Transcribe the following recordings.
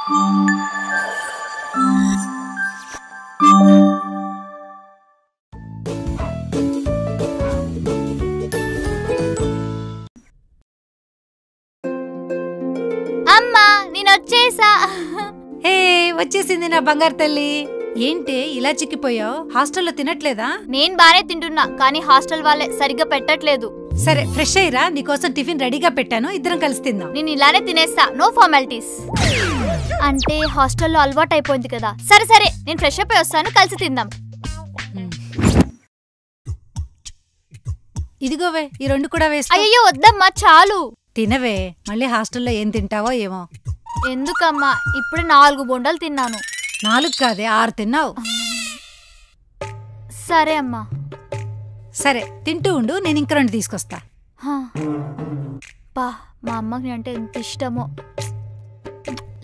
అమ్మా నేను వచ్చేసా. హే వచ్చేసింది నా బంగారు తల్లి. ఏంటి ఇలా చిక్కిపోయావు? హాస్టల్లో తినట్లేదా? నేను బానే తింటున్నా, కానీ హాస్టల్ వాళ్ళే సరిగ్గా పెట్టట్లేదు. సరే ఫ్రెష్ అయ్యిరా, నీకోసం టిఫిన్ రెడీగా పెట్టాను, ఇద్దరం కలిసి తిందాం. నేను ఇలానే తినేస్తా, నో ఫార్మాలిటీస్. అంటే హాస్టల్లో అలవాటు అయిపోయింది కదా. సరే సరే నేను ఫ్రెష్ అప్ అయి వస్తాను, కలిసి తిందాం. ఇదిగోవే ఈ రెండు కూడా వేసుకో. అయ్యో వద్దమ్మా, చాలు. తినవే, మళ్ళీ హాస్టల్లో ఏం తింటావో ఏమో. ఎందుకమ్మా, ఇప్పుడు 4 బొండాలు తిన్నాను. 4 కాదే 6 తిన్నావు. సరే అమ్మా. సరే తింటూ ఉండు, నేను ఇంక 2 తీసుకొస్తా. బా, మా అమ్మకి అంటే ఎంత ఇష్టమో.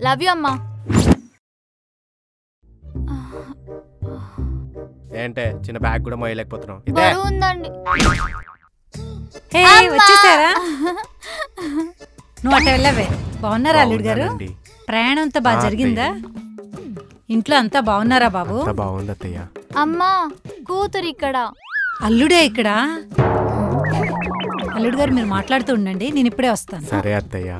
లవ్ యూ అమ్మా. ఏంటే చిన్న బ్యాగ్ కూడా మోయలేకపోతున్నావు? బరువు ఉందండి. వచ్చేసారా? నువ్వు అట్ట వెళ్ళవే. బాగున్నారా అల్లుడు గారు? ప్రయాణం అంతా బాగా జరిగిందా? ఇంట్లో అంతా బాగున్నారా బాబు? బాగుంది అత్తయ్య. అమ్మా కూతురు ఇక్కడ. అల్లుడే ఇక్కడ? అల్లుడు గారు మీరు మాట్లాడుతూ ఉండండి, నేను ఇప్పుడే వస్తాను. సరే అత్తయ్య.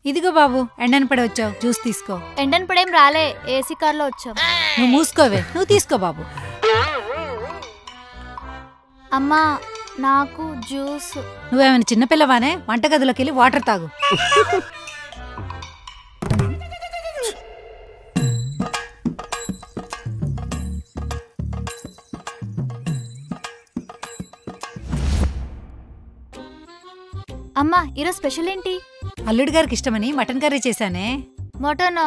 ఇదిగో బాబు, ఎండన పడి వచ్చావు, జ్యూస్ తీసుకో. ఎండన పడేం రాలే, ఏసీ కార్లో వచ్చాం. నువ్వు మూసుకోవే, నువ్వు తీసుకో బాబు. అమ్మా నాకు జ్యూస్. నువ్వేమైనా చిన్నపిల్లవానే? వంటగదిలోకి వెళ్ళి వాటర్ తాగు. అమ్మా ఈరోజు స్పెషల్ ఏంటి? అల్లుడి గారికి ఇష్టమని మటన్ కర్రీ చేశానే. మటన్?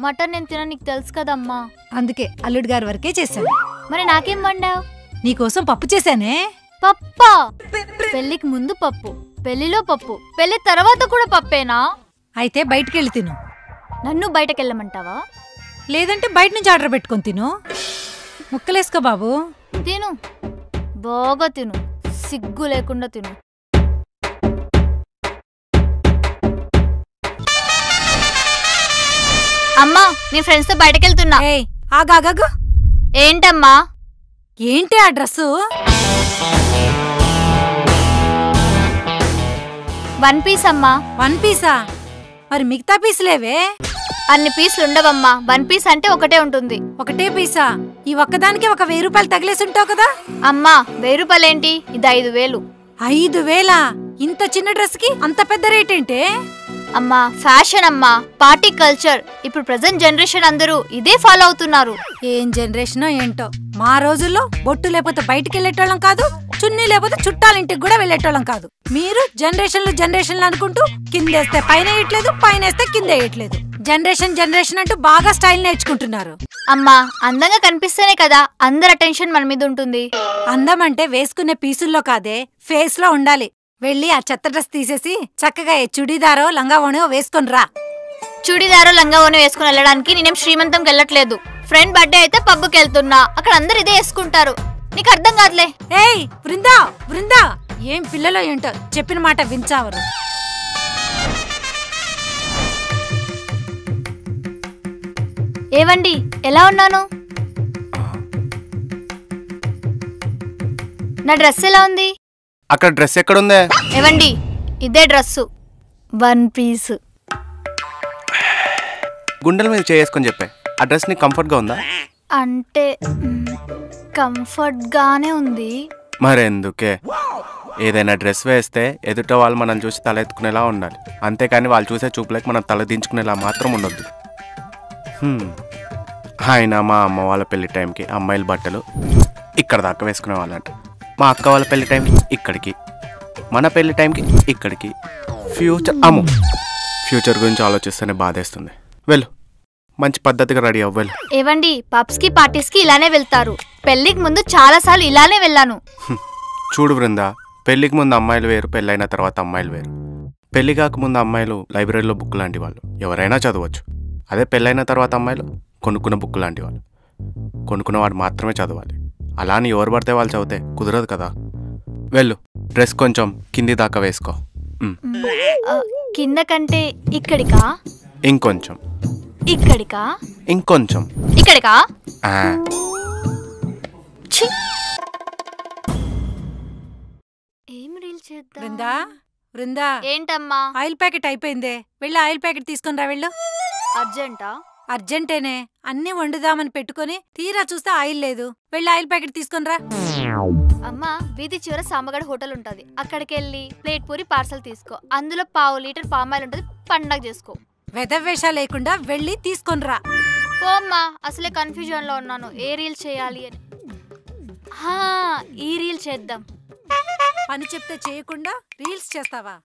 మటన్ నేను తిన, నీకు తెలుసు కదమ్మా. అందుకే అల్లుడి గారి వరకే చేశాను. మరి నాకేం వండావు? నీకోసం పప్పు చేశానే. పప్పా? పెళ్లికి ముందు పప్పు, పెళ్లిలో పప్పు, పెళ్లి తర్వాత కూడా పప్పేనా? అయితే బయటికెళ్ళి తిను. నన్ను బయటకెళ్ళమంటావా? లేదంటే బయట నుంచి ఆర్డర్ పెట్టుకొని తిను. ముక్కలేసుకో బాబు. తిను, బాగా తిను, సిగ్గు లేకుండా తిను. అమ్మా నేను ఫ్రెండ్స్ తో బయటకెళ్తున్నా. ఆగాగు. ఏంటమ్మా? ఏంటి ఆ డ్రెస్సు? 1 పీస్ అమ్మా. 1 పీసా? మరి మిగతా పీసులేవే? అన్ని పీసులు ఉండవమ్మా, 1 పీస్ అంటే ఒకటే ఉంటుంది. ఒకటే పీసా? ఈ ఒక్కదానికి ఒక 1000 రూపాయలు తగిలేసి ఉంటావు కదా. అమ్మా 1000 రూపాయలేంటి, ఇది 5000. 5000? ఇంత చిన్న డ్రెస్ కి అంత పెద్ద రేట్ ఏంటే? అమ్మా ఫ్యాషన్ అమ్మా, పార్టీ కల్చర్. ఇప్పుడు ప్రెజెంట్ జనరేషన్ అందరూ ఇదే ఫాలో అవుతున్నారు. ఏం జనరేషనో ఏంటో. మా రోజుల్లో బొట్టు లేకపోతే బయటికి వెళ్ళేటోళ్ళం కాదు, చున్నీ లేకపోతే చుట్టాలింటికి కూడా వెళ్ళేటోళ్ళం కాదు. మీరు జనరేషన్లు అనుకుంటూ కిందేస్తే పైన వేయట్లేదు, పైన వేస్తే కింద వేయట్లేదు. జనరేషన్ అంటూ బాగా స్టైల్ నేర్చుకుంటున్నారు. అమ్మా అందంగా కనిపిస్తేనే కదా అందరి అటెన్షన్ మన మీద ఉంటుంది. అందం అంటే వేసుకునే పీసుల్లో కాదే, ఫేస్ లో ఉండాలి. వెళ్ళి ఆ చెత్త డ్రెస్ తీసేసి చక్కగా చుడీదారో లంగావోనో వేసుకొని రా. చుడీదారో లంగావోనో వేసుకుని వెళ్ళడానికి నేనేం శ్రీమంతంకి వెళ్ళట్లేదు. ఫ్రెండ్ బర్త్డే అయితే పబ్కి వెళ్తున్నా, అక్కడ అందరు ఇదే వేసుకుంటారు. నీకు అర్థం కాదులే. ఏయ్ బృందా, ఏం పిల్లలో ఏంటో, చెప్పిన మాట వించావరు. ఏవండి ఎలా ఉన్నాను? నా డ్రెస్ ఎలా ఉంది? అక్కడ డ్రెస్ ఎక్కడుందే? ఏవండి ఇదే డ్రెస్సు, 1 పీస్. గుండెల మీద చేసుకొని చెప్పే, ఆ డ్రెస్ నీకు కంఫర్ట్ గా ఉందా? అంటే కంఫర్ట్ గానే ఉంది. మరెందుకే? ఏదైనా డ్రెస్ వేస్తే ఎదుట వాళ్ళు మనం చూసి తల ఎత్తుకునేలా ఉండాలి, అంతేకాని వాళ్ళు చూసే చూపులకు మనం తల దించుకునేలా మాత్రం ఉండొద్దు. ఆయన మా అమ్మ వాళ్ళ పెళ్లి టైంకి అమ్మాయిల బట్టలు ఇక్కడ దాకా వేసుకునే వాళ్ళంట, మా అక్క వాళ్ళ పెళ్లి టైంకి ఇక్కడికి, మన పెళ్లి టైంకి ఇక్కడికి. ఫ్యూచర్ గురించి ఆలోచిస్తేనే బాధేస్తుంది. వెళ్ళు, మంచి పద్ధతిగా రెడీ అవ్వాలి. ఏవండి పబ్స్ కి పార్టీస్ కి ఇలానే వెళ్తారు, పెళ్లికి ముందు చాలా సార్లు ఇలానే వెళ్ళాను. చూడు బృందా, పెళ్లికి ముందు అమ్మాయిలు వేరు, పెళ్ళైన తర్వాత అమ్మాయిలు వేరు. పెళ్లి కాకముందు అమ్మాయిలు లైబ్రరీలో బుక్ లాంటి వాళ్ళు, ఎవరైనా చదవచ్చు. అదే పెళ్ళైన తర్వాత అమ్మాయిలు కొనుక్కున్న బుక్ లాంటి వాళ్ళు, కొనుక్కున్నవాడు మాత్రమే చదవాలి. అలా అని ఎవరు పడితే వాళ్ళు చదివితే కుదరదు కదా. వెళ్ళు, డ్రెస్ కొంచెం కింది దాకా వేసుకో. కింద కంటే ఇక్కడికా? ఇంకొంచెం. ఇక్కడికా? ఇంకొంచెం. ఇక్కడికా? ఏం రీల్ చేద్దాం? బృందా బృందా, ఏంటమ్మా? ఆయిల్ ప్యాకెట్ అయిపోయిందే, వెళ్ళి ఆయిల్ ప్యాకెట్ తీసుకుని రా వెళ్ళు. అర్జెంటా? అర్జెంటేనే, అన్నీ వండుదామని పెట్టుకుని తీరా చూస్తే ఆయిల్ లేదు. వెళ్ళి ఆయిల్ ప్యాకెట్ తీసుకుని రా. అమ్మా, వీధి చివర సాంబగడ హోటల్ ఉంటది, అక్కడికి వెళ్ళి ప్లేట్ పూరి పార్సల్ తీసుకో. అందులో 1/2 లీటర్ పామాయిల్ ఉంటది, పండగ చేసుకో. వెధవేషా లేకుండా వెళ్ళి తీసుకొని రా. పోమ్మా, అసలే కన్ఫ్యూజన్ లో ఉన్నాను ఏ రీల్ చేయాలి అని. ఈ రీల్ చేద్దాం. పని చెప్తే చేయకుండా రీల్స్ చేస్తావా?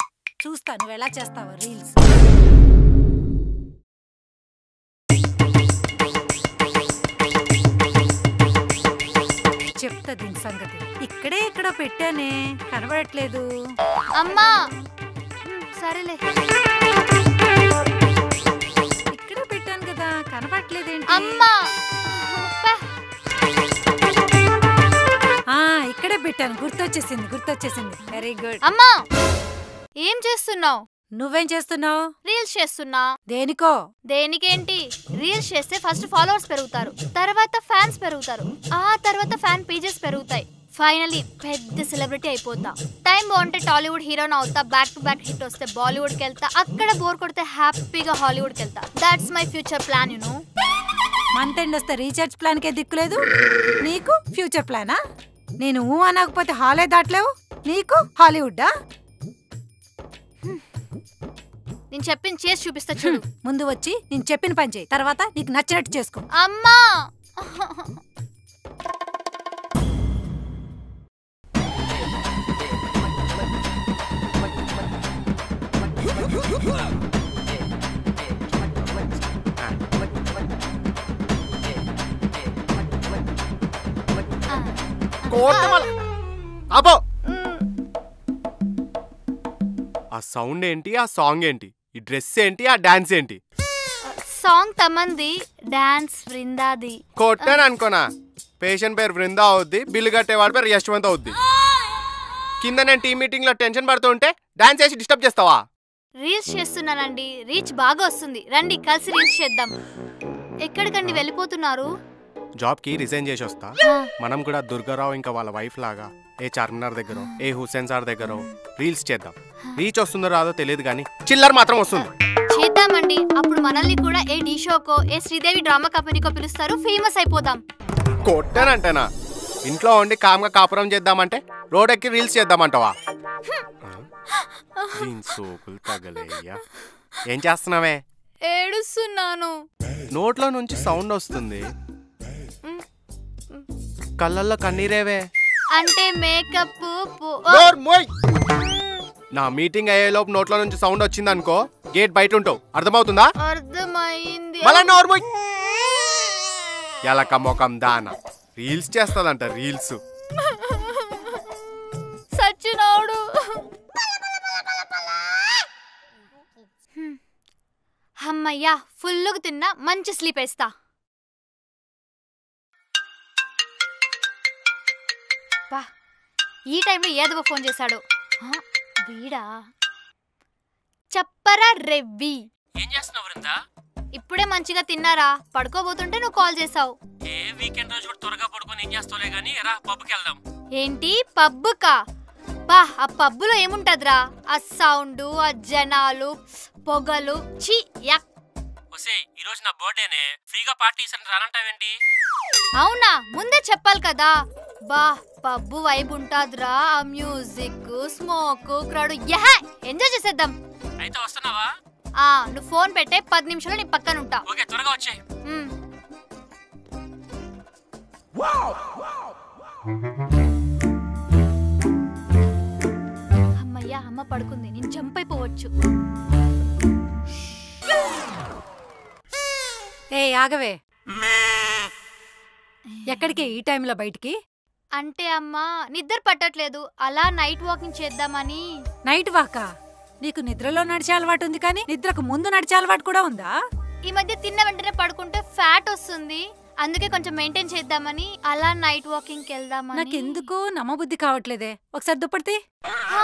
చూస్తా నువ్వు ఎలా చేస్తావా రీల్స్. చెప్తా దీని సంగతి. ఇక్కడే ఎక్కడో పెట్టానే, కనబడట్లేదు. అమ్మా సరేలే, ఇక్కడే పెట్టాను కదా, కనబడట్లేదేంటి? అమ్మా ఇక్కడే పెట్టాను, గుర్తొచ్చేసింది. Very good. అమ్మా ఏం చేస్తున్నావు? నువ్వేం చేస్తున్నావు? రీల్స్ చేస్తున్నా. దేనికో? దేనికేంటి, రీల్స్ చేస్తే ఫస్ట్ ఫాలోవర్స్ పెరుగుతారు, తర్వాత ఫ్యాన్స్ పెరుగుతారు, ఆ తర్వాత ఫ్యాన్ పేజెస్ పెరుగుతాయి, ఫైనలీ పెద్ద సెలబ్రిటీ అయిపోతా. టైం బాగుంటే టాలీవుడ్ హీరోన్ అవుతా, బ్యాక్ టు బ్యాక్ హిట్ వస్తే బాలీవుడ్కి వెళ్తా, అక్కడ బోర్ కొడితే హ్యాపీగా హాలీవుడ్కి వెళ్తా. That's my future plan. You know, month end వస్తే రీఛార్జ్ ప్లాన్ కే దిక్కులేదు, నీకు ఫ్యూచర్ ప్లానా? నేను అనకపోతే హాలే దాటలేవు, నీకు హాలీవుడ్డా? నేను చెప్పింది చేసి చూపిస్తా చూడు. ముందు వచ్చి నేను చెప్పిన పని చేయి, తర్వాత నీకు నచ్చినట్టు చేసుకో. అమ్మా ఆ సౌండ్ ఏంటి, ఆ సాంగ్ ఏంటి, ఈ డ్రెస్ ఏంటి, ఆ డాన్స్ ఏంటి? సాంగ్ తమంది, డాన్స్ వృందాది. కొట్టాను అనుకోనా, పేషెంట్ పేరు బృందా అవుద్ది, బిల్లు కట్టేవాడి పేరు యశ్వంత్ అవుద్ది. కింద నేను టీమ్ మీటింగ్ లో టెన్షన్ పడుతూ ఉంటే డాన్స్ చేసి డిస్టర్బ్ చేస్తావా? రీల్స్ చేస్తున్నానండి, రీచ్ బాగా వస్తుంది, రండి కలిసి రీల్స్ చేద్దాం. ఎక్కడికండి వెళ్ళిపోతున్నారు? జాబ్ కి రిజైన్ చేసి వస్తా. మనం కూడా దుర్గారావు ఇంకా వాళ్ళ వైఫ్ లాగా ఏ చార్మినార్ దగ్గర, ఏ హుస్సేన్ సార్ దగ్గర రీల్స్ చేద్దాం. రీచ్ వస్తుందో రాదో తెలియదు కానీ చిల్లర మాత్రం వస్తుంది. చేద్దామండి, అప్పుడు మనల్ని కూడా ఏ డి షోకో, ఏ శ్రీదేవి డ్రామా కంపెనీకో పిలుస్తారు, ఫేమస్ అయిపోతాం. కొట్టానంటేనా, ఇంట్లో ఉండి కామ్గా కాపురం చేద్దామంటే రోడ్ ఎక్కి రీల్స్ చేద్దామంటావా? సోకులు తగలేయ్యా. ఏం చేస్తున్నావే? ఏడుస్తున్నాను. నోట్లో నుంచి సౌండ్ వస్తుంది, కళ్ళల్లో కన్నీరేవే. అంటే మేకప్. నా మీటింగ్ అయ్యేలోపు నోట్లో నుంచి సౌండ్ వచ్చింది అనుకో, గేట్ బయట ఉంటావు, అర్థమవుతుందా? అర్థమైంది. ఎలక మొఖం దాన రీల్స్ చేస్తాదంట, రీల్స్. సచ్చినోడు. అమ్మయ్యా, ఫుల్లుగా తిన్నా, మంచి స్లీప్ వేస్తా. బా, ఈ టైంలో ఏదో ఫోన్ చేశాడు. వీడా? చెప్పరా రెవ్వి. ఏం చేస్తున్నావు వృందా? ఇప్పుడే మంచిగా తిన్నారా, పడుకోబోతుంటే నువ్వు కాల్ చేసావు. ఏ వీకెండ్ రోజు కూడా త్వరగా పడుకొని ఏం చేస్తావులే గానీ రా పబ్కి వెళ్దాం. ఏంటి పబ్బుకా? బా, ఆ పబ్బులో ఏముంటదిరా? ఆ సౌండ్, ఆ జనాలు, పొగలు, ఛీ యక్. ఒసే, ఈ రోజు నా బర్త్డేనే, ఫ్రీగా పార్టీ ఇస్తాను, రానంటావేంటి? అవునా, ముందే చెప్పాలి కదా. బా, పబ్బు వైబ్ ఉంటాదిరా, ఆ మ్యూజిక్, స్మోక్, క్రౌడ్, యహ ఎంజాయ్ చేసేద్దాం. అయితే వస్తున్నావా? నువ్వు ఫోన్ పెట్టే 10 నిమిషాలు నీ పక్కన ఉంటా. ఓకే, త్వరగా వచ్చే. అమ్మయ్యా, అమ్మ పడుకుంది, నేను జంప్ అయిపోవచ్చు. ఏ ఆగవే, ఎక్కడికి ఈ టైంలో బయటికి? అంటే అమ్మా నిద్ర పట్టట్లేదు, అలా నైట్ వాకింగ్ చేద్దామని. నైట్ వాకా? నీకు నిద్రలో నడిచే అలవాటు ఉంది కానీ నిద్రకు ముందు నడిచే అలవాటు కూడా ఉందా? ఈ మధ్య తిన్న వెంటనే పడుకుంటే ఫ్యాట్ వస్తుంది, అందుకే కొంచెం మెయింటైన్ చేద్దామని అలా నైట్ వాకింగ్ వెళ్దామని. నాకెందుకు నమ్మబుద్ధి కావట్లేదే, ఒకసారి దుప్పటి.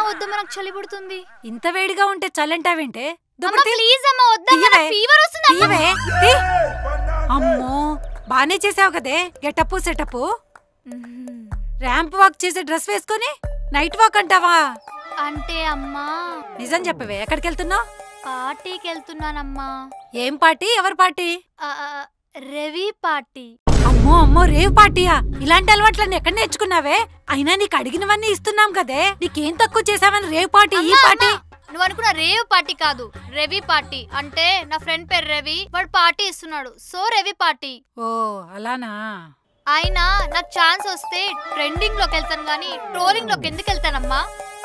వద్దు, మనకు చలి పుడుతుంది. ఇంత వేడిగా ఉంటే చల్లంటావేంటే? ప్లీజ్ అమ్మా, వద్దా, ఫీవర్ వస్తుంది. బానే చేసావు కదే గెటప్ సెటప్. ర్యాంప్ వాక్ చేసే డ్రెస్ వేసుకొని నైట్ వాక్ అంటావా? అంటే అమ్మా నిజం చెప్పవే, ఎక్కడికి వెళ్తున్నావు? పార్టీకి వెళ్తున్నానమ్మా. ఏం పార్టీ? ఎవరి పార్టీ? రవి పార్టీ. అమ్మో అమ్మో, రేవ్ పార్టీయా? ఇలాంటి అలవాట్లన్నీ ఎక్కడ నేర్చుకున్నావే? అయినా నీకు అడిగినవన్నీ ఇస్తున్నాం కదే, నీకేం తక్కువ చేసావని రేవ్ పార్టీ ఈ పార్టీ? నువ్వు అనుకున్న రేవ్ పార్టీ కాదు, రవి పార్టీ. అంటే నా ఫ్రెండ్ పేరు రవి, వాడు పార్టీ ఇస్తున్నాడు, సో రవి పార్టీ. ఓ అలానా? అయినా నాకు ఛాన్స్ వస్తే ట్రెండింగ్ లోకి వెళ్తాను గానీ ట్రోలింగ్ లోకి ఎందుకు వెళ్తానమ్మా?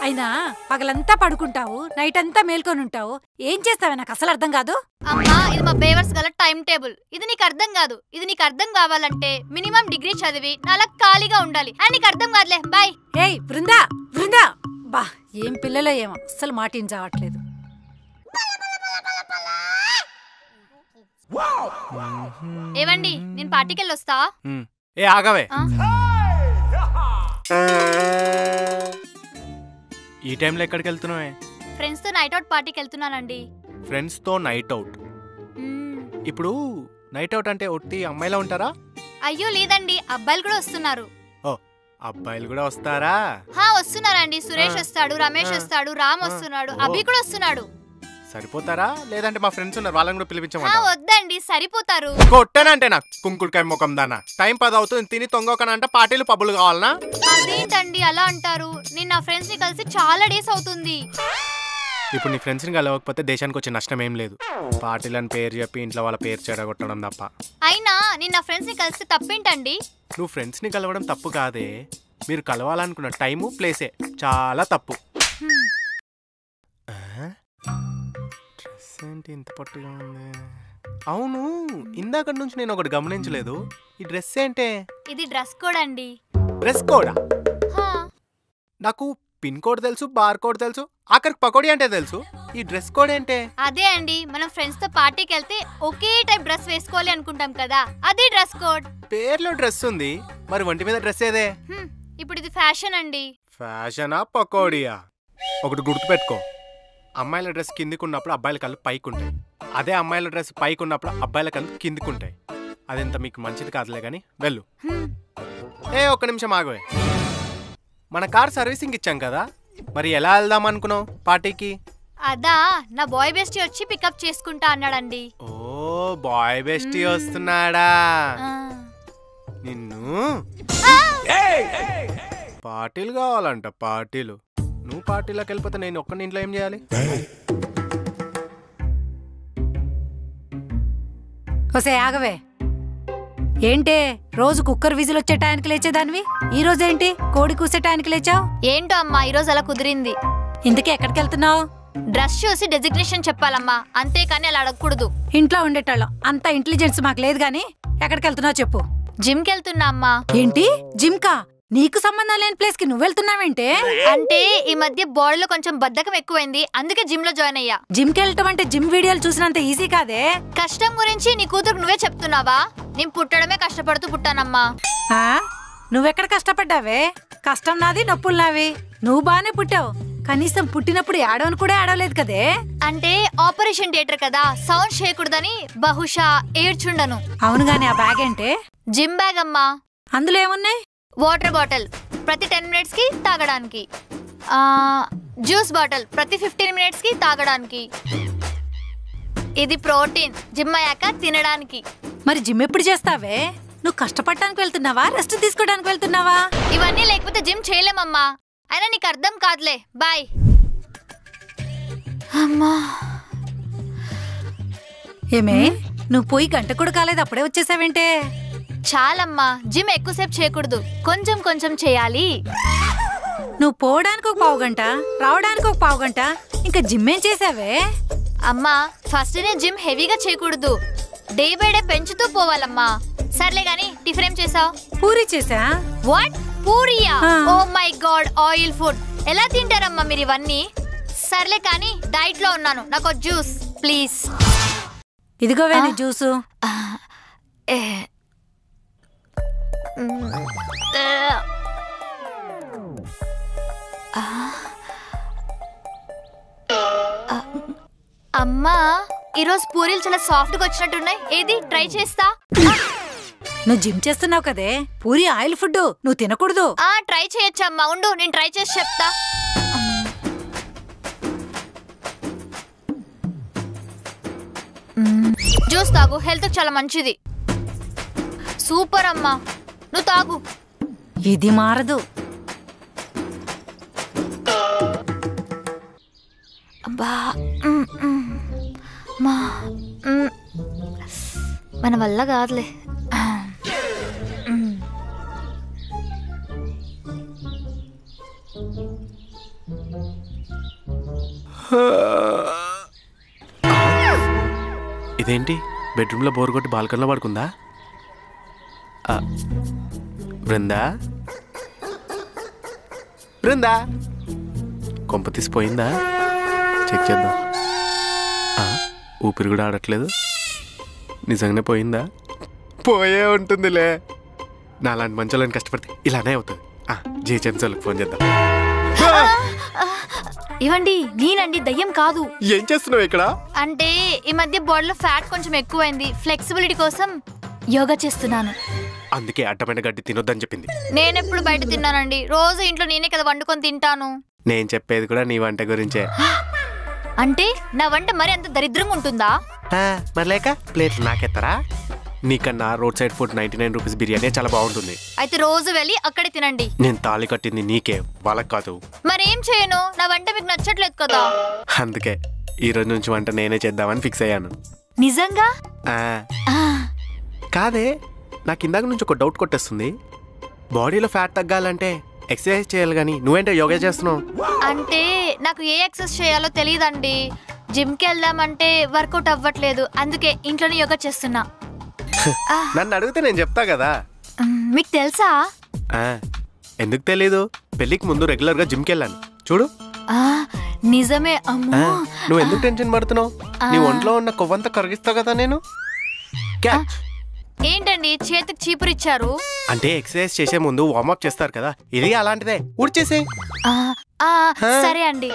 అయినా పగలంతా పడుకుంటావు, నైట్ అంతా మేల్కొని ఉంటావు, ఏం చేస్తావే నాకు అసలు అర్థం కాదు. అమ్మా ఇది మా బేవర్స్ గల టైం టేబుల్. ఇది నీకు అర్థం కాదు. ఇది నీకు అర్థం కావాలంటే మినిమం డిగ్రీ చదివి నాలా ఖాళీగా ఉండాలి. అని నీకు అర్థం కాదులే, బాయ్. ఏయ్ బృందా బృందా, బా ఏం పిల్లలో ఏమో అస్సలు మాటించవట్లేదు. ఏవండి నేను పార్టీకి వెళ్ళొస్తా. ఏ ఆగవే, ఈ టైంలో ఎక్కడికి వెళ్తున్నావే? ఫ్రెండ్స్ తో నైట్ అవుట్ పార్టీకి వెళ్తున్నానండి. ఫ్రెండ్స్ తో నైట్ అవుట్? ఇప్పుడు నైట్ అవుట్ అంటే ఒట్టి అమ్మాయిలా ఉంటారా? అయ్యో లేదండి, అబ్బాయిలు కూడా వస్తున్నారు. ఓ అబ్బాయిలు కూడా వస్తారా? వస్తున్నారండి. సురేష్ వస్తాడు, రమేష్ వస్తాడు, రామ్ వస్తున్నాడు, అభి కూడా వస్తున్నాడు. సరిపోతారా? లేదంటే మా ఫ్రెండ్స్ ఉన్నారు, వాళ్ళని కూడా పిలిపించమంటావా? వద్దండి, సరిపోతారు. కొట్టానంటే నాకు కుంకుడుకాయ ముఖం దానా. టైం 10 అవుతుంది, తిని తొంగొకనంటే పార్టీలు పబ్బులు కావాలనా? అదేంటండి అలా అంటారు? నేను నా ఫ్రెండ్స్ ని కలిసి చాలా డేస్ అవుతుంది. ఇప్పుడు నీ ఫ్రెండ్స్ ని కలవకపోతే దేశానికి వచ్చే నష్టం ఏం లేదు. పార్టీలని పేరు చెప్పి ఇంట్లో వాళ్ళ పేరు చెడగొట్టడం తప్ప. అయినా నేను నా ఫ్రెండ్స్ ని కలిసి తప్పేంటండి? నువ్వు ఫ్రెండ్స్ ని కలవడం తప్పు కాదే, మీరు కలవాలనుకున్న టైము ప్లేసే చాలా తప్పు. డ్రెస్ ఏంటి ఇంత పట్టుగా ఉంది? అవును, ఇందాక నుంచి నేను ఒకటి గమనించలేదు. ఈ డ్రెస్ ఏంటే? ఇది డ్రెస్ కోడ్ అండి. డ్రెస్ కోడా? నాకు పిన్ కోడ్ తెలుసు, బార్ కోడ్ తెలుసు, ఆఖరికి పకోడీ అంటే తెలుసు. ఈ డ్రెస్ కోడ్ ఏంటే? అదే అండి, మనం ఫ్రెండ్స్ తో పార్టీకి వెళ్తే ఒకే టైప్ డ్రెస్ వేసుకోవాలి అనుకుంటాం కదా, అది డ్రెస్ కోడ్. పేర్లో డ్రెస్ ఉంది, మరి ఒంటి మీద డ్రెస్ ఏదే? ఇప్పుడు ఇది ఫ్యాషన్ అండి. ఫ్యాషనా పకోడియా? ఒకటి గుర్తుపెట్టుకో, అమ్మాయిల డ్రెస్ కిందికి ఉన్నప్పుడు అబ్బాయిల కళ్ళు పైకి ఉంటాయి, అదే అమ్మాయిల డ్రెస్ పైకి ఉన్నప్పుడు అబ్బాయిల కళ్ళు కిందికి ఉంటాయి. అదెంత మీకు మంచిది కాదులే గాని వెళ్ళు. ఒక్క నిమిషం ఆగవే, మన కార్ సర్వీసింగ్ ఇచ్చాం కదా, మరి ఎలా వెళ్దాం అనుకున్నావు పార్టీకి? అదా, నా బాయ్ బెస్టీ వచ్చి పికప్ చేసుకుంటా అన్నాడండి. ఓ బాయ్ బెస్టీ వస్తున్నాడా? నిన్ను పార్టీలు కావాలంట, పార్టీలు. నువ్వు పార్టీలోకి వెళ్ళిపోతే నేను ఒక్కని ఇంట్లో ఏం చేయాలి? ఒసే ఆగవే, ఏంటే రోజు కుక్కర్ విజిల్ వచ్చే టైంకి లేచేదానివి, ఈ రోజేంటి కోడి కూసే టైంకి లేచావు? ఏంటో అమ్మా ఈరోజు అలా కుదిరింది. ఇందుకే ఎక్కడికి వెళ్తున్నావు? డ్రెస్ చూసి డెసిగ్నేషన్ చెప్పాలమ్మా, అంతేకాని అలా అడగకూడదు. ఇంట్లో ఉండేటోళ్ళం అంత ఇంటెలిజెన్స్ మాకు లేదు గాని ఎక్కడికి వెళ్తున్నావు చెప్పు. జిమ్ కి వెళ్తున్నా అమ్మా. ఏంటి జిమ్ కా? నీకు సంబంధం లేని ప్లేస్ కి నువ్వు వెళ్తున్నావేంటే? అంటే ఈ మధ్య బాడీలో కొంచెం బద్ధకం ఎక్కువైంది, అందుకే జిమ్ లో జాయిన్ అయ్యా. జిమ్ కి వెళ్ళటం అంటే జిమ్ వీడియోలు చూసినంత ఈజీ కాదే. కష్టం గురించి నీ కూతురు నువ్వే చెప్తున్నావా? నేను పుట్టడమే కష్టపడుతూ పుట్టానమ్మా. నువ్వెక్కడ కష్టపడ్డావే? కష్టం నాది, నొప్పులు నావి. నువ్వు బానే పుట్టావు, కనీసం పుట్టినప్పుడు ఏడవని కూడా ఏడవలేదు కదే. అంటే ఆపరేషన్ థియేటర్ కదా, సౌండ్ చేయకూడదని బహుశా ఏడ్చుండను. అవును గాని ఆ బ్యాగ్ ఏంటే? జిమ్ బ్యాగ్ అమ్మా. అందులో ఏమున్నాయి? వాటర్ బాటిల్ ప్రతి 10 మినిట్స్ కి తాగడానికి, జ్యూస్ బాటిల్ ప్రతి 15 మినిట్స్ కి తాగడానికి, ఇది ప్రోటీన్ జిమ్ అయ్యాక తినడానికి. మరి జిమ్ ఎప్పుడు చేస్తావే? నువ్వు కష్టపడటానికి వెళ్తున్నావా, రెస్ట్ తీసుకోవడానికి వెళ్తున్నావా? ఇవన్నీ లేకపోతే జిమ్ చేయలేమమ్మా. అయినా నీకు అర్థం కాదులే, బాయ్. అమ్మా ఏమే, నువ్వు పోయి గంట కూడా కాలేదు అప్పుడే వచ్చేసావేంటే? చాలమ్మా, జిమ్ ఎక్కువసేపు చేయకూడదు, కొంచెం కొంచెం చేయాలి. నువ్వు పోవడానికి ఒక పావుగంట, రావడానికి ఒక పావుగంట, ఇంకా జిమ్ ఏం చేసావే? అమ్మా ఫస్ట్ డే జిమ్ హెవీగా చేయకూడదు, డే బై డే పెంచుతూ పోవాలమ్మా. సర్లే గాని టిఫిన్ ఏం చేసావు? పూరి చేసా. వాట్? పూరియా? Oh my god, oil food ఎలా తింటారమ్మా మీరు ఇవన్నీ? సర్లే కానీ డైట్ లో ఉన్నాను, నాకు జ్యూస్ ప్లీజ్. ఇదిగోవే నీ జ్యూసు. అమ్మా ఈరోజు పూరీలు చాలా సాఫ్ట్ గా వచ్చినట్టున్నాయి, ఏది ట్రై చేస్తా. నువ్వు జిమ్ చేస్తున్నావు కదే, పూరి ఆయిల్ ఫుడ్ నువ్వు తినకూడదు. ట్రై చేయొచ్చమ్మా, ఉండు నేను ట్రై చేసి చెప్తా. జ్యూస్ తాగు, హెల్త్ చాలా మంచిది. సూపర్ అమ్మా, నువ్వు తాగు. ఇది మారదు. అబ్బా మన వల్ల కాదులే. ఇదేంటి బెడ్రూమ్లో బోర్ కొట్టి బాల్కనీలో పడుకుందా? బృందా బృందా కొంప తీసిపోయిందా? చెక్ చేద్దాం. ఊపిరి కూడా ఆడట్లేదు. నిజంగానే పోయిందా? పోయే ఉంటుందిలే. నా అలాంటి మంచోళ్ళని కష్టపడితే ఇలానే అవుతుంది. జీహెచ్ఎంసీకి ఫోన్ చేద్దాం. ఇవ్వండి, నేనండి, దయ్యం కాదు. ఏం చేస్తున్నావు ఇక్కడ? అంటే ఈ మధ్య బాడీలో ఫ్యాట్ కొంచెం ఎక్కువైంది, ఫ్లెక్సిబిలిటీ కోసం యోగా చేస్తున్నాను. అందుకే అడ్డమైన గడ్డి తినొద్దని చెప్పింది. నేనెప్పుడు బయట తిన్నానండి, రోజు ఇంట్లో నేనే కదా వండుకొని తింటాను. నేను చెప్పేది కూడా నీ వంట గురించే. అంటే నా వంట మరి అంత దరిద్రంగా ఉంటుందా? మరి లేక ప్లేట్లు నాకెత్తరా? నీకన్నా road side food 99 rupees biryani చాలా బాగుంటుంది. అయితే రోజు వెళ్ళి అక్కడే తినండి. నేను తాళి కట్టింది నీకే, వాళ్ళకి కాదు. మరేం చేయను, నా వంట మీకు నచ్చట్లేదు కదా. అందుకే ఈ రోజు నుంచి వంట నేనే చేద్దామని ఫిక్స్ అయ్యాను. నిజంగా? కాదే, నాకు ఇందాక నుంచి ఒక డౌట్ కొట్టేస్తుంది. బాడీలో ఫ్యాట్ తగ్గాలంటే ఎక్సర్సైజ్ చేయాలి కానీ నువ్వేంటో యోగా చేస్తున్నావు? అంటే నాకు ఏ ఎక్సర్సైజ్ చేయాలో తెలియదండి. జిమ్కి వెళ్దామంటే వర్కౌట్ అవ్వట్లేదు, అందుకే ఇంట్లోనే యోగా చేస్తున్నా. నన్ను అడిగితే నేను చెప్తా కదా. మీకు తెలుసా? ఎందుకు తెలీదు? పెళ్లికి ముందు రెగ్యులర్ గా జిమ్కి వెళ్ళాను చూడు. నిజమే. అమ్మో, నువ్వు ఎందుకు టెన్షన్ పడుతున్నావు? నీ ఒంట్లో ఉన్న కొవ్వంతా కరిగిస్తావు కదా నేను. ఏంటండి చేతికి చీపురిచ్చారు? అంటే ఎక్సర్సైజ్ చేసే ముందు వార్మప్ చేస్తారు కదా, ఇది అలాంటిదే. ఊడ్చేసే. సరే అండి,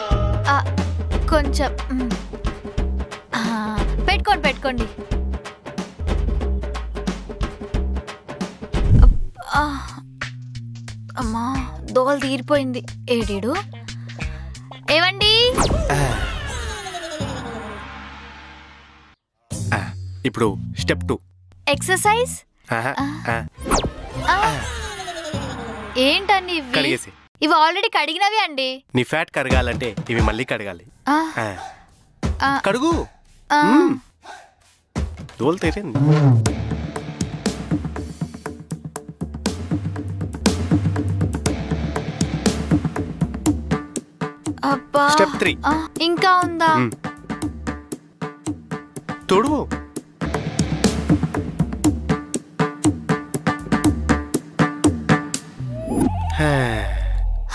కొంచెం పెట్టుకోండి. అమ్మా, దోలు తీరిపోయింది. ఏడీడు ఏవండి? ఇప్పుడు స్టెప్ 2 ఎక్సర్సైజ్. ఏంటండి ఇవి? ఇవి ఆల్రెడీ కడిగినవి అండి. నీ ఫ్యాట్ కరగాలంటే ఇవి మళ్ళీ కడగాలి. కడుగు. దోలు తీరింది. స్టెప్ 3 ఇంకా ఉందా? తొడువు.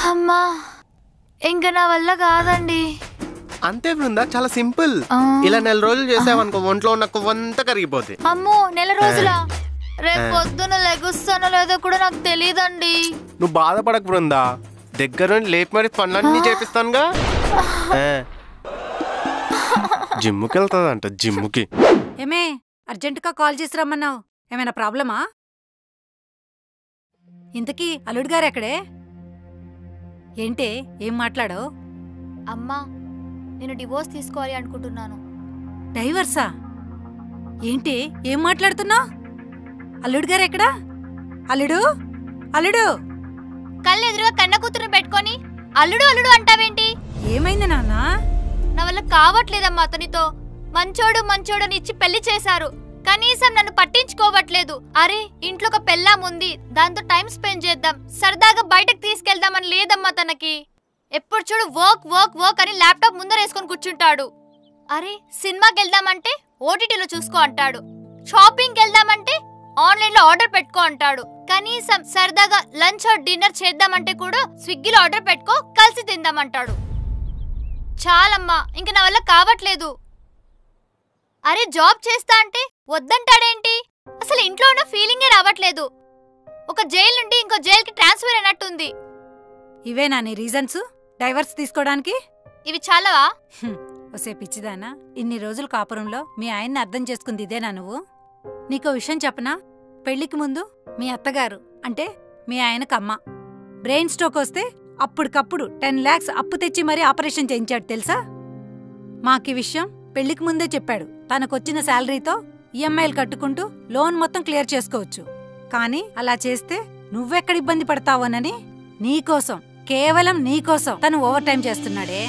అమ్మా, ఇంకా నా వల్ల కాదండి. అంతే బృందా, చాలా సింపుల్. ఇలా నెల రోజులు చేసావనుకో ఒంట్లో ఉన్న కొవ్వంతా కరిగిపోతే. అమ్మో, నెల రోజులా? రేపు పొద్దున లెగుస్తానో లేదో కూడా నాకు తెలియదండి. నువ్వు బాధపడకు బృందా, దగ్గర నుండి లేపి మరి పనులన్నీ చేపిస్తానుగా. జిమ్ముకి వెళ్తాదంట. జిమ్ముకి ఏమే అర్జెంటుగా కాల్ చేసి రమ్మన్నావు, ఏమైనా ప్రాబ్లమా? ఇంతకీ అల్లుడు గారు ఎక్కడే? ఏంటే ఏం మాట్లాడావు? అమ్మా, నేను డివోర్స్ తీసుకోవాలి అనుకుంటున్నాను. డైవర్సా? ఏంటి ఏం మాట్లాడుతున్నావు? అల్లుడు గారు ఎక్కడా? అల్లుడు అల్లుడు కళ్ళు ఎదురుగా కన్న కూతురుని పెట్టుకొని అల్లుడు అల్లుడు అంటావేంటి? ఏమైంది నాన్న? నా వల్ల కావట్లేదమ్మా అతనితో. మంచోడు మంచోడని ఇచ్చి పెళ్లి చేశారు, కనీసం నన్ను పట్టించుకోవట్లేదు. అరే, ఇంట్లో ఒక పెళ్ళాం ఉంది, దాంతో టైం స్పెండ్ చేద్దాం, సరదాగా బయటకు తీసుకెళ్దామని లేదమ్మా తనకి. ఎప్పుడు చూడు వర్క్ వర్క్ వర్క్ అని ల్యాప్టాప్ ముందర వేసుకొని కూర్చుంటాడు. అరే, సినిమాకి వెళ్దామంటే ఓటీటీలో చూసుకో అంటాడు. షాపింగ్కి వెళ్దామంటే ఆన్లైన్లో ఆర్డర్ పెట్టుకో అంటాడు. కనీసం సరదాగా లంచ్ ఆర్ డిన్నర్ చేద్దామంటే కూడా స్విగ్గీలో ఆర్డర్ పెట్టుకో, కలిసి తిందామంటాడు. చాలమ్మా, ఇంక నా వల్ల కావట్లేదు. అరే, జాబ్ చేస్తా అంటే వద్దంటాడేంటి? అసలు ఇంట్లో ఉన్న ఫీలింగే రావట్లేదు. ఒక జైలు నుండి ఇంకో జైలుకి ట్రాన్స్ఫర్ అయినట్టుంది. ఇవేనా నీ రీజన్స్ డైవర్స్ తీసుకోవడానికి? ఇవి చాలవా? ఒసే పిచ్చిదానా, ఇన్ని రోజుల కాపురంలో మీ ఆయన్ని అర్థం చేసుకుంది ఇదేనా నువ్వు? నీకో విషయం చెప్పనా? పెళ్లికి ముందు మీ అత్తగారు అంటే మీ ఆయనకు అమ్మ బ్రెయిన్ స్ట్రోక్ వస్తే అప్పటికప్పుడు 10 lakhs అప్పు తెచ్చి మరీ ఆపరేషన్ చేయించాడు తెలుసా? మాకీ విషయం పెళ్లికి ముందే చెప్పాడు. తనకొచ్చిన శాలరీతో ఈఎంఐలు కట్టుకుంటూ లోన్ మొత్తం క్లియర్ చేసుకోవచ్చు. కానీ అలా చేస్తే నువ్వెక్కడ ఇబ్బంది పడతావోనని నీకోసం, కేవలం నీకోసం తను ఓవర్ టైం చేస్తున్నాడే.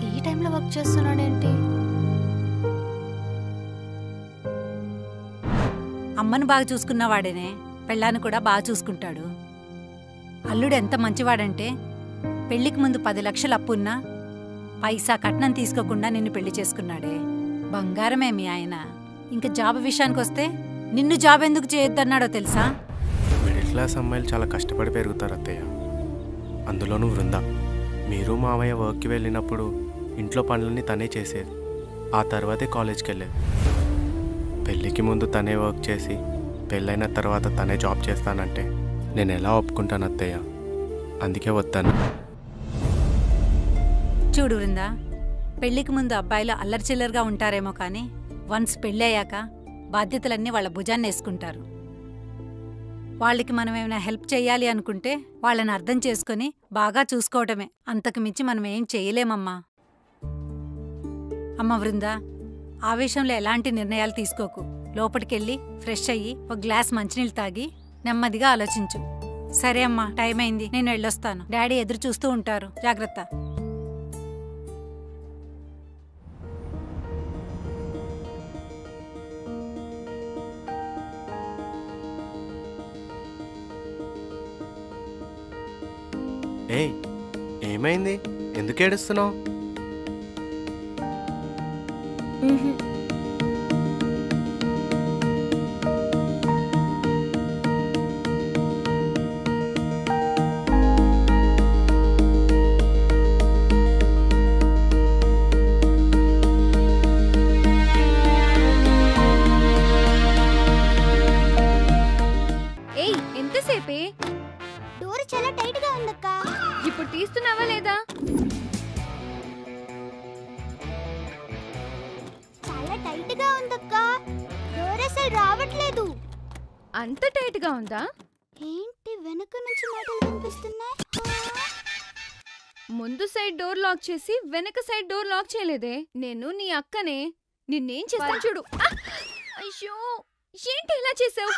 ఈ టైంలో వర్క్ చేస్తున్నాడేంటి? అమ్మను బాగా చూసుకున్నవాడేనే పెళ్ళాన్ని కూడా బాగా చూసుకుంటాడు. అల్లుడు ఎంత మంచివాడంటే పెళ్లికి ముందు 10 లక్షలు అప్పున్నా పైసా కట్నం తీసుకోకుండా నిన్ను పెళ్లి చేసుకున్నాడే. బంగారమే మీ ఆయన. ఇంక జాబ్ విషయానికొస్తే నిన్ను జాబ్ ఎందుకు చేయొద్దన్నాడో తెలుసా? మిడిల్ క్లాస్ అమ్మాయిలు చాలా కష్టపడి పెరుగుతారు అత్తయ్య. అందులోనూ వృంద. మీరు మామయ్య వర్క్కి వెళ్ళినప్పుడు ఇంట్లో పనులన్నీ తనే చేసేది. ఆ తర్వాతే కాలేజ్కి వెళ్ళేది. పెళ్ళికి ముందు తనే వర్క్ చేసి పెళ్ళైన తర్వాత తనే జాబ్ చేస్తానంటే నేను ఎలా ఒప్పుకుంటాను అత్తయ్య? అందుకే వద్దాను. చూడు వృందా, పెళ్లికి ముందు అబ్బాయిలు అల్లరిచిల్లరుగా ఉంటారేమో కానీ వన్స్ పెళ్ళయ్యాక బాధ్యతలన్నీ వాళ్ళ భుజాన్ని వేసుకుంటారు. వాళ్ళకి మనం ఏమైనా హెల్ప్ చెయ్యాలి అనుకుంటే వాళ్ళని అర్థం చేసుకుని బాగా చూసుకోవటమే. అంతకు మించి మనం ఏం చెయ్యలేమమ్మా. అమ్మ వృందా, ఆవేశంలో ఎలాంటి నిర్ణయాలు తీసుకోకు. లోపలికెళ్ళి ఫ్రెష్ అయ్యి ఒక గ్లాస్ మంచినీళ్ళు తాగి నెమ్మదిగా ఆలోచించు. సరే అమ్మా, టైం అయింది, నేను వెళ్ళొస్తాను. డాడీ ఎదురు చూస్తూ ఉంటారు. జాగ్రత్త. ఏయ్, ఏమైంది? ఎందుకు ఏడుస్తున్నావు? ఎంతసేపే? డోర్ చాలా టైట్ గా ఉందక్క. ఇప్పుడు తీస్తున్నావా లేదా? చాలా టైట్ గా ఉందక్క. డోర్ అసలు రావట్లేదు. అంత టైట్ గా ఉందా? ఏంటి వెనక నుంచి మాటలు వినిపిస్తున్నాయి? ముందు సైడ్ డోర్ లాక్ చేసి వెనక సైడ్ డోర్ లాక్ చేయలేదే. నేను నీ అక్కనే. నిన్నేం చేస్తాను చూడు. అయ్యో, ఏంటి ఇలా చేసావు?